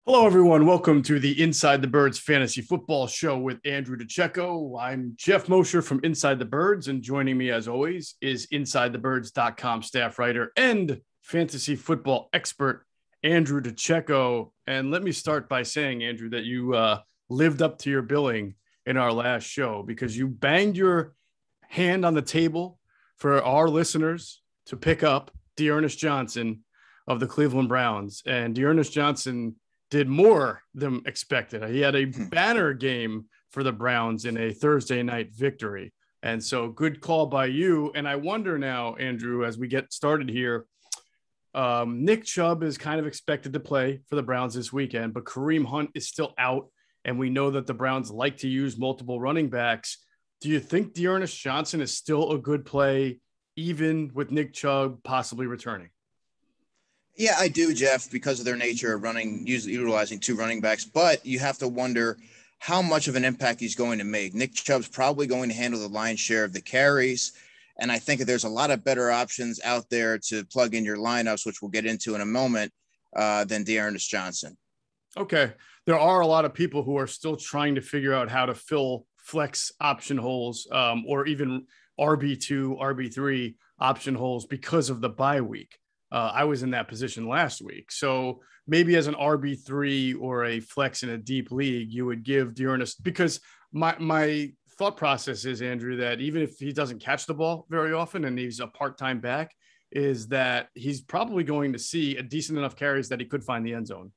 Hello, everyone. Welcome to the Inside the Birds Fantasy Football Show with Andrew DiCecco. I'm Jeff Mosher from Inside the Birds, and joining me, as always, is InsideTheBirds.com staff writer and fantasy football expert, Andrew DiCecco. And let me start by saying, Andrew, that you lived up to your billing in our last show because you banged your hand on the table for our listeners to pick up D'Ernest Johnson of the Cleveland Browns. And D'Ernest Johnson did more than expected. He had a banner game for the Browns in a Thursday night victory. And so good call by you. And I wonder now, Andrew, as we get started here, Nick Chubb is kind of expected to play for the Browns this weekend, but Kareem Hunt is still out. And we know that the Browns like to use multiple running backs. Do you think D'Ernest Johnson is still a good play, even with Nick Chubb possibly returning? Yeah, I do, Jeff, because of their nature of utilizing two running backs. But you have to wonder how much of an impact he's going to make. Nick Chubb's probably going to handle the lion's share of the carries. And I think that there's a lot of better options out there to plug in your lineups, which we'll get into in a moment, than D'Ernest Johnson. Okay. There are a lot of people who are still trying to figure out how to fill flex option holes or even RB2, RB3 option holes because of the bye week. I was in that position last week. So maybe as an RB3 or a flex in a deep league, you would give D'Ernest, because my thought process is, Andrew, that even if he doesn't catch the ball very often and he's a part-time back, is that he's probably going to see a decent enough carries that he could find the end zone.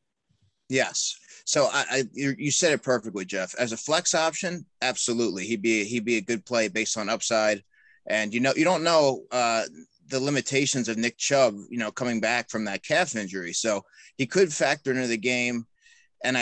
Yes. So you said it perfectly, Jeff. As a flex option, absolutely. He'd be a good play based on upside. And, you don't know, the limitations of Nick Chubb, coming back from that calf injury. So he could factor into the game. And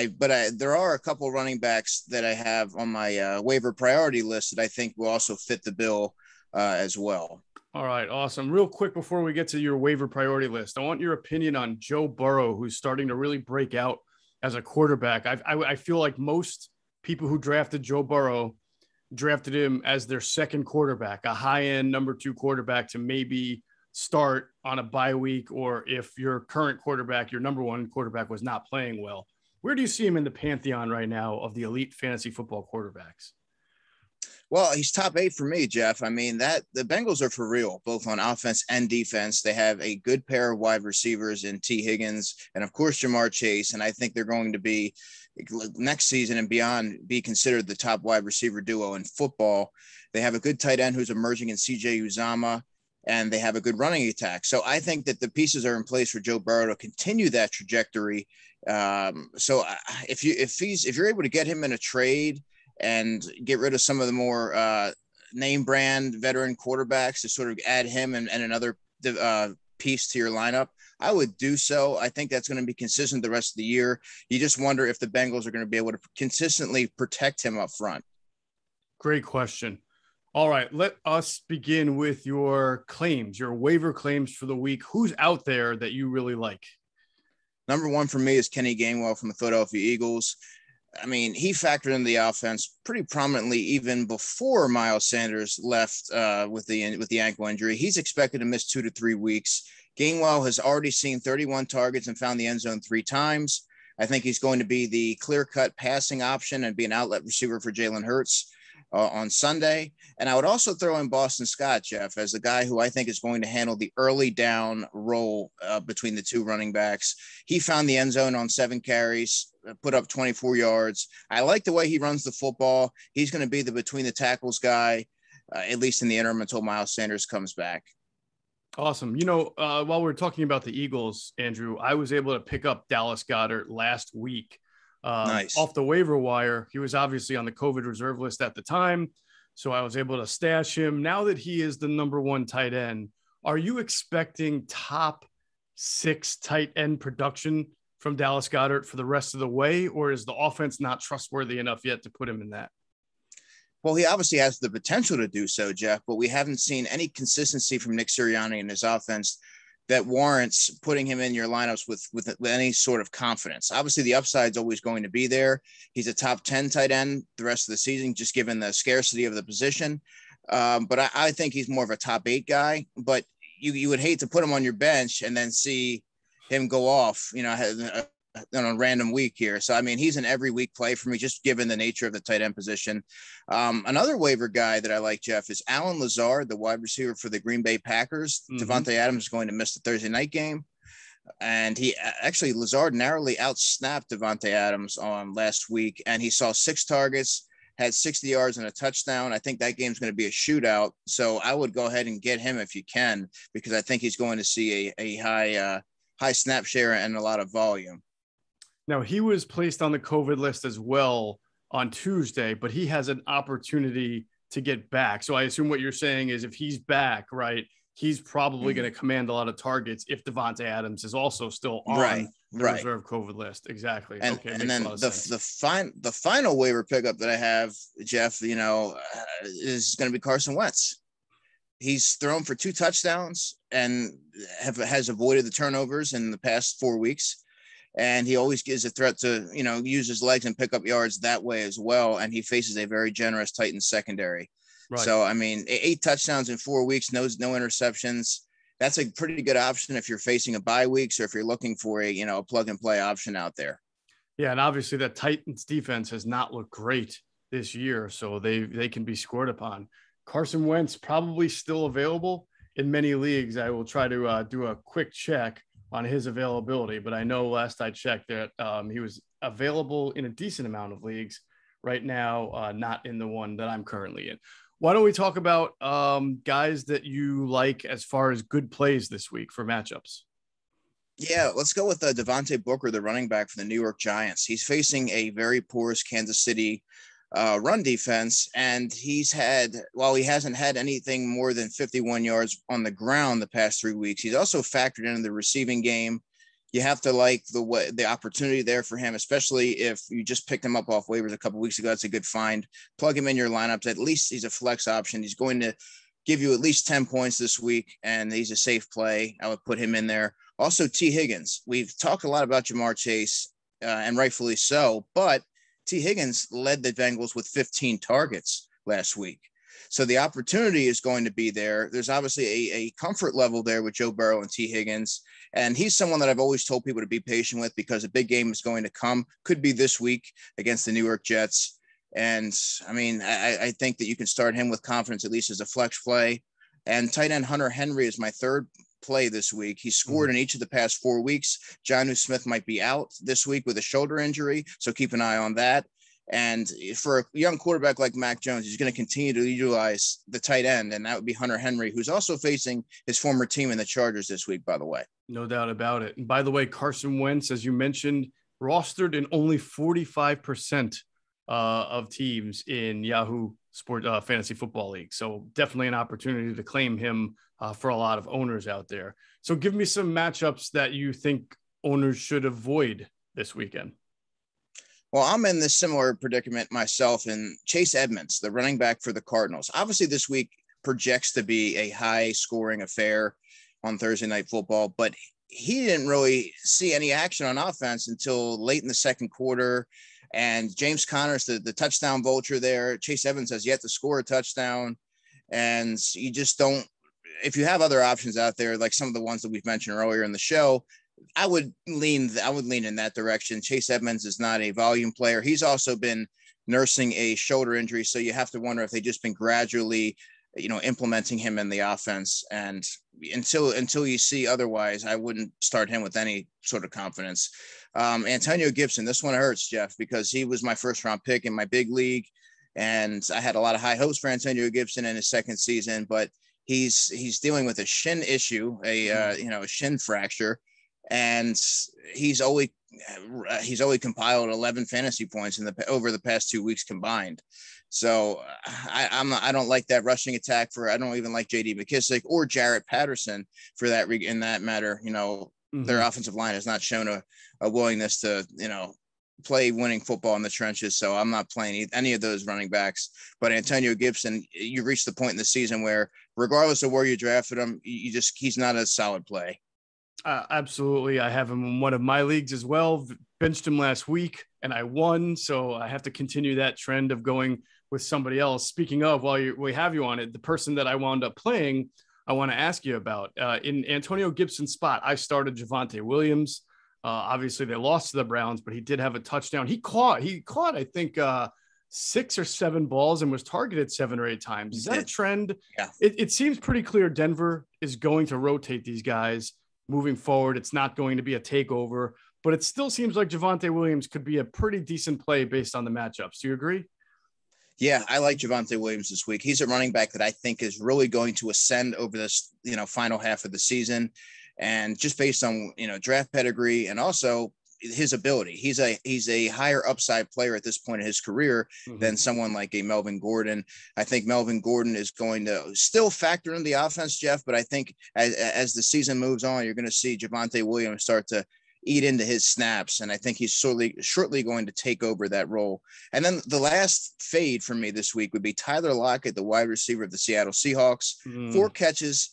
there are a couple of running backs that I have on my waiver priority list that I think will also fit the bill as well. All right. Awesome. Real quick, before we get to your waiver priority list, I want your opinion on Joe Burrow, who's starting to really break out as a quarterback. I feel like most people who drafted Joe Burrow drafted him as their second quarterback, a high-end number 2 quarterback to maybe start on a bye week, or if your current quarterback, your number 1 quarterback, was not playing well. Where do you see him in the pantheon right now of the elite fantasy football quarterbacks? Well, he's top 8 for me, Jeff. I mean, that the Bengals are for real, both on offense and defense. They have a good pair of wide receivers in T. Higgins and, of course, Jamar Chase. And I think they're going to be, next season and beyond, be considered the top wide receiver duo in football. They have a good tight end who's emerging in C.J. Uzomah, and they have a good running attack. So I think that the pieces are in place for Joe Burrow to continue that trajectory. So if you're able to get him in a trade and get rid of some of the more name brand veteran quarterbacks to sort of add him and another piece to your lineup, I would do so. I think that's going to be consistent the rest of the year. You just wonder if the Bengals are going to be able to consistently protect him up front. Great question. All right, let us begin with your claims, your waiver claims for the week. Who's out there that you really like? Number 1 for me is Kenny Gainwell from the Philadelphia Eagles. I mean, he factored in the offense pretty prominently even before Miles Sanders left with the ankle injury. He's expected to miss 2 to 3 weeks. Gainwell has already seen 31 targets and found the end zone 3 times. I think he's going to be the clear-cut passing option and be an outlet receiver for Jalen Hurts on Sunday. And I would also throw in Boston Scott, Jeff, as a guy who I think is going to handle the early down role between the 2 running backs. He found the end zone on 7 carries, put up 24 yards. I like the way he runs the football. He's going to be the between the tackles guy, at least in the interim until Miles Sanders comes back. Awesome. While we're talking about the Eagles, Andrew, I was able to pick up Dallas Goedert last week. Nice. Off the waiver wire. He was obviously on the COVID reserve list at the time, so I was able to stash him. Now that he is the number 1 tight end, are you expecting top 6 tight end production from Dallas Goedert for the rest of the way, or is the offense not trustworthy enough yet to put him in that? Well, he obviously has the potential to do so, Jeff, but we haven't seen any consistency from Nick Sirianni in his offense that warrants putting him in your lineups with any sort of confidence. Obviously, the upside is always going to be there. He's a top 10 tight end the rest of the season, just given the scarcity of the position. But I think he's more of a top 8 guy. But you would hate to put him on your bench and then see him go off, on a random week here. So, I mean, he's an every week play for me, just given the nature of the tight end position. Another waiver guy that I like, Jeff, is Alan Lazard, the wide receiver for the Green Bay Packers. Javonte Adams is going to miss the Thursday night game. And Lazard narrowly outsnapped Davante Adams on last week, and he saw 6 targets, had 60 yards and a touchdown. I think that game's going to be a shootout. So I would go ahead and get him if you can, because I think he's going to see a high snap share and a lot of volume. Now, he was placed on the COVID list as well on Tuesday, but he has an opportunity to get back. So I assume what you're saying is if he's back, right, he's probably going to command a lot of targets if Davante Adams is also still on the reserve COVID list. Exactly. And, okay, and then the final waiver pickup that I have, Jeff, is going to be Carson Wentz. He's thrown for 2 touchdowns and has avoided the turnovers in the past 4 weeks. And he always gives a threat to, use his legs and pick up yards that way as well. And he faces a very generous Titans secondary. Right. So, I mean, 8 touchdowns in 4 weeks, no interceptions. That's a pretty good option if you're facing a bye weeks or if you're looking for a plug and play option out there. Yeah. And obviously that Titans defense has not looked great this year, so they can be scored upon. Carson Wentz probably still available in many leagues. I will try to do a quick check on his availability, but I know last I checked that he was available in a decent amount of leagues right now, not in the one that I'm currently in. Why don't we talk about guys that you like as far as good plays this week for matchups? Yeah, let's go with Devontae Booker, the running back for the New York Giants. He's facing a very porous Kansas City run defense, and he hasn't had anything more than 51 yards on the ground the past 3 weeks. He's also factored into the receiving game. You have to like the opportunity there for him, especially if you just picked him up off waivers a couple of weeks ago. That's a good find. Plug him in your lineups. At least he's a flex option. He's going to give you at least 10 points this week, and he's a safe play. I would put him in there. Also, T. Higgins. We've talked a lot about Jamar Chase, and rightfully so, but T. Higgins led the Bengals with 15 targets last week. So the opportunity is going to be there. There's obviously a comfort level there with Joe Burrow and T. Higgins. And he's someone that I've always told people to be patient with because a big game is going to come, could be this week against the New York Jets. And I mean, I think that you can start him with confidence, at least as a flex play. And tight end Hunter Henry is my third play this week. He scored in each of the past 4 weeks. Jonnu Smith might be out this week with a shoulder injury, so keep an eye on that. And for a young quarterback like Mac Jones, he's going to continue to utilize the tight end, and that would be Hunter Henry, who's also facing his former team in the Chargers this week, by the way. No doubt about it. And by the way, Carson Wentz, as you mentioned, rostered in only 45% of teams in Yahoo Sport Fantasy Football League. So definitely an opportunity to claim him for a lot of owners out there. So give me some matchups that you think owners should avoid this weekend. Well, I'm in this similar predicament myself, and Chase Edmonds, the running back for the Cardinals. Obviously, this week projects to be a high-scoring affair on Thursday Night Football, but he didn't really see any action on offense until late in the second quarter. And James Conner's the touchdown vulture there. Chase Edmonds has yet to score a touchdown, and you just don't. If you have other options out there, like some of the ones that we've mentioned earlier in the show, I would lean in that direction. Chase Edmonds is not a volume player. He's also been nursing a shoulder injury, so you have to wonder if they've just been gradually, implementing him in the offense. And until you see otherwise, I wouldn't start him with any sort of confidence. Antonio Gibson, this one hurts, Jeff, because he was my first round pick in my big league, and I had a lot of high hopes for Antonio Gibson in his second season, but he's dealing with a shin issue, a shin fracture. And he's only compiled 11 fantasy points over the past 2 weeks combined. So I don't like that rushing attack I don't even like JD McKissick or Jarrett Patterson for that in that matter. Their offensive line has not shown a willingness to, play winning football in the trenches. So I'm not playing any of those running backs, but Antonio Gibson, you reach the point in the season where regardless of where you drafted him, he's not a solid play. Absolutely. I have him in one of my leagues as well. Benched him last week and I won. So I have to continue that trend of going with somebody else. Speaking of, while we have you on it, the person that I wound up playing, I want to ask you about in Antonio Gibson's spot. I started Javonte Williams. Obviously, they lost to the Browns, but he did have a touchdown. He caught, I think, 6 or 7 balls and was targeted 7 or 8 times. Is that a trend? Yeah. It seems pretty clear Denver is going to rotate these guys moving forward. It's not going to be a takeover, but it still seems like Javonte Williams could be a pretty decent play based on the matchups. Do you agree? Yeah, I like Javonte Williams this week. He's a running back that I think is really going to ascend over this, final half of the season. And just based on, draft pedigree and also his ability, he's a higher upside player at this point in his career than someone like a Melvin Gordon. I think Melvin Gordon is going to still factor in the offense, Jeff, but I think as the season moves on, you're going to see Javonte Williams start to eat into his snaps. And I think he's shortly going to take over that role. And then the last fade for me this week would be Tyler Lockett, the wide receiver of the Seattle Seahawks. 4 catches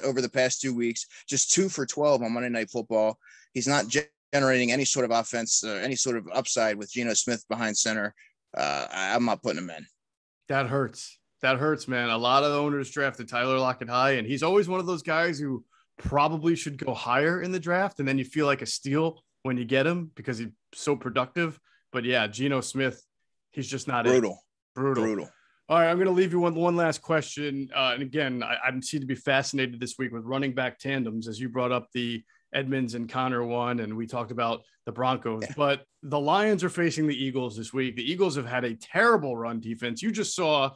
over the past 2 weeks, just 2 for 12 on Monday Night Football. He's not generating any sort of offense, any sort of upside with Geno Smith behind center. I'm not putting him in. That hurts. That hurts, man. A lot of owners drafted Tyler Lockett high, and he's always one of those guys who probably should go higher in the draft, and then you feel like a steal when you get him because he's so productive. But yeah, Geno Smith, he's just not brutal. All right, I'm going to leave you one last question. And again, I seem to be fascinated this week with running back tandems, as you brought up the Edmonds and Connor one, and we talked about the Broncos. Yeah. But the Lions are facing the Eagles this week. The Eagles have had a terrible run defense. You just saw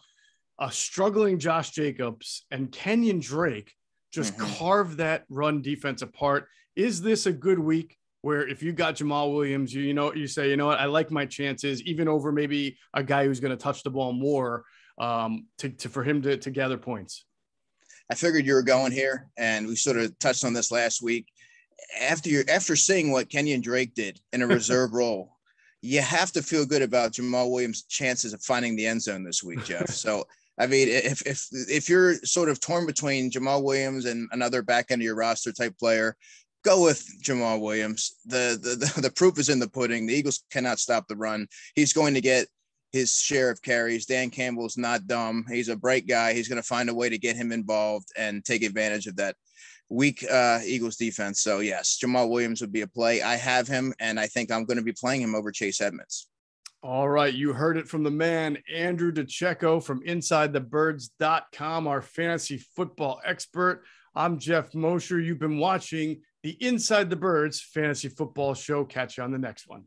a struggling Josh Jacobs and Kenyon Drake just carve that run defense apart. Is this a good week where if you got Jamal Williams, you say, what, I like my chances, even over maybe a guy who's going to touch the ball more for him to gather points? I figured you were going here, and we sort of touched on this last week. After seeing what Kenyon Drake did in a reserve role, you have to feel good about Jamal Williams' chances of finding the end zone this week, Jeff. So, I mean, if you're sort of torn between Jamal Williams and another back end of your roster type player, go with Jamal Williams. The proof is in the pudding. The Eagles cannot stop the run. He's going to get his share of carries. Dan Campbell's not dumb. He's a bright guy. He's going to find a way to get him involved and take advantage of that weak Eagles defense. So yes, Jamal Williams would be a play. I have him, and I think I'm going to be playing him over Chase Edmonds. All right. You heard it from the man, Andrew DiCecco from InsideTheBirds.com, our fantasy football expert. I'm Jeff Mosher. You've been watching the Inside the Birds Fantasy Football Show. Catch you on the next one.